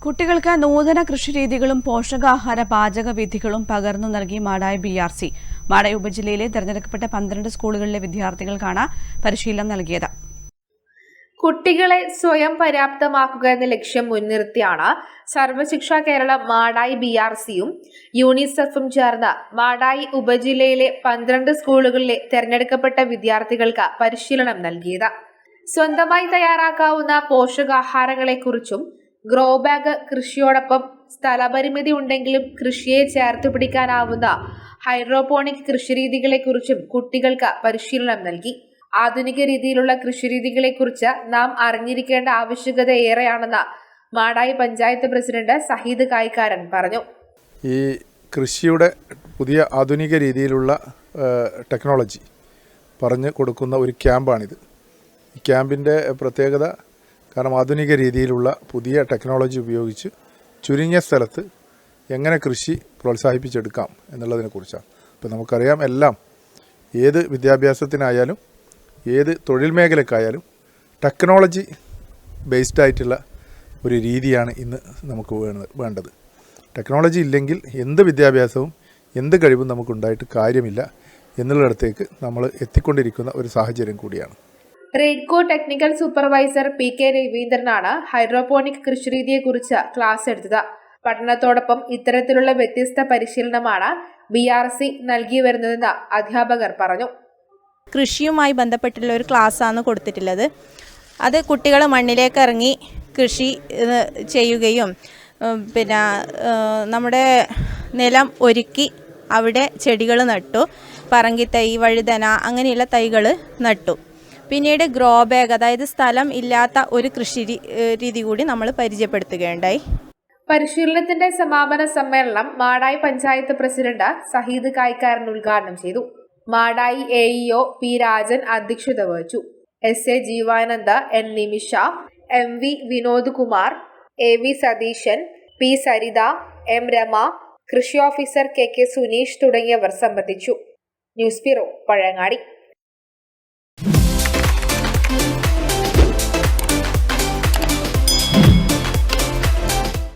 കുട്ടികൾക്ക് നൂതന കൃഷിരീതികളും പോഷകാഹാര പാചക വിധികളും പകർന്നു നൽകി മാടായി BRC. മാടായി ഉപജില്ലയിലെ തെരഞ്ഞെടുക്കപ്പെട്ട 12 സ്കൂളുകളിലെ വിദ്യാർത്ഥികൾക്കാണ് പരിശീലനം നൽകിയത്. കുട്ടികളെ സ്വയം പര്യാപ്തമാക്കുക എന്ന ലക്ഷ്യം മുൻനിർത്തിയാണ് സർവശിക്ഷ കേരളം മാടായി BRCയും യൂണിസെഫും ചേർന്ന് മാടായി ഉപജില്ലയിലെ 12 സ്കൂളുകളിലെ തെരഞ്ഞെടുക്കപ്പെട്ട വിദ്യാർത്ഥികൾക്ക് പരിശീലനം നൽകിയത്. സ്വന്തമായി തയ്യാറാക്കാവുന്ന പോഷകാഹാരങ്ങളെക്കുറിച്ചും ഗ്രോ ബാഗ് കൃഷിയോടൊപ്പം സ്ഥലപരിമിതി ഉണ്ടെങ്കിലും കൃഷിയെ ചേർത്ത് പിടിക്കാനാവുന്ന ഹൈഡ്രോപോണിക് കൃഷിരീതികളെക്കുറിച്ചും കുട്ടികൾക്ക് പരിശീലനം നൽകി. ആധുനിക രീതിയിലുള്ള കൃഷിരീതികളെക്കുറിച്ച് നാം അറിഞ്ഞിരിക്കേണ്ട ആവശ്യകത ഏറെയാണെന്ന് മാടായി പഞ്ചായത്ത് പ്രസിഡന്റ് സഹീദ് കായ്ക്കാരൻ പറഞ്ഞു. ഈ കൃഷിയുടെ പുതിയ ആധുനിക രീതിയിലുള്ള ടെക്നോളജി പറഞ്ഞു കൊടുക്കുന്ന ഒരു ക്യാമ്പാണിത്. ഈ ക്യാമ്പിൻ്റെ പ്രത്യേകത കാരണം ആധുനിക രീതിയിലുള്ള പുതിയ ടെക്നോളജി ഉപയോഗിച്ച് ചുരുങ്ങിയ സ്ഥലത്ത് എങ്ങനെ കൃഷി പ്രോത്സാഹിപ്പിച്ചെടുക്കാം എന്നുള്ളതിനെക്കുറിച്ചാണ്. ഇപ്പോൾ നമുക്കറിയാം എല്ലാം ഏത് വിദ്യാഭ്യാസത്തിനായാലും ഏത് തൊഴിൽ മേഖലക്കായാലും ടെക്നോളജി ബേസ്ഡ് ആയിട്ടുള്ള ഒരു രീതിയാണ് ഇന്ന് നമുക്ക് വേണ്ടത്. ടെക്നോളജി ഇല്ലെങ്കിൽ എന്ത് വിദ്യാഭ്യാസവും എന്ത് കഴിവും നമുക്കുണ്ടായിട്ട് കാര്യമില്ല എന്നുള്ളിടത്തേക്ക് നമ്മൾ എത്തിക്കൊണ്ടിരിക്കുന്ന ഒരു സാഹചര്യം കൂടിയാണ്. റെയ്ഡ്കോ ടെക്നിക്കൽ സൂപ്പർവൈസർ PK രവീന്ദ്രനാണ് ഹൈഡ്രോപോണിക് കൃഷിരീതിയെക്കുറിച്ച് ക്ലാസ് എടുത്തത്. പഠനത്തോടൊപ്പം ഇത്തരത്തിലുള്ള വ്യത്യസ്ത പരിശീലനമാണ് BRC നൽകി വരുന്നതെന്ന് അധ്യാപകർ പറഞ്ഞു. കൃഷിയുമായി ബന്ധപ്പെട്ടുള്ള ഒരു ക്ലാസ്സാണ് കൊടുത്തിട്ടുള്ളത്. അത് കുട്ടികൾ മണ്ണിലേക്ക് ഇറങ്ങി കൃഷി ചെയ്യുകയും പിന്നെ നമ്മുടെ നിലം ഒരുക്കി അവിടെ ചെടികൾ നട്ടു, പറങ്കിത്തൈ, വഴുതന അങ്ങനെയുള്ള തൈകൾ നട്ടു. പിന്നീട് ഗ്രോ ബാഗ്, അതായത് സ്ഥലം ഇല്ലാത്ത ഒരു കൃഷി രീതി കൂടി നമ്മൾ പരിചയപ്പെടുത്തുകയുണ്ടായി. പരിശീലനത്തിന്റെ സമാപന സമ്മേളനം മാടായി പഞ്ചായത്ത് പ്രസിഡന്റ് സഹീദ് കായ്ക്കാരൻ ഉദ്ഘാടനം ചെയ്തു. മാടായി AEO P രാജൻ അധ്യക്ഷത വഹിച്ചു. SA ജീവാനന്ദ, N നിമിഷ, MV Vinod Kumar, AV Satheesan, P Saritha, M Rama, കൃഷി ഓഫീസർ KK സുനീഷ് തുടങ്ങിയവർ സംബന്ധിച്ചു. News bureau, Pazhayangadi.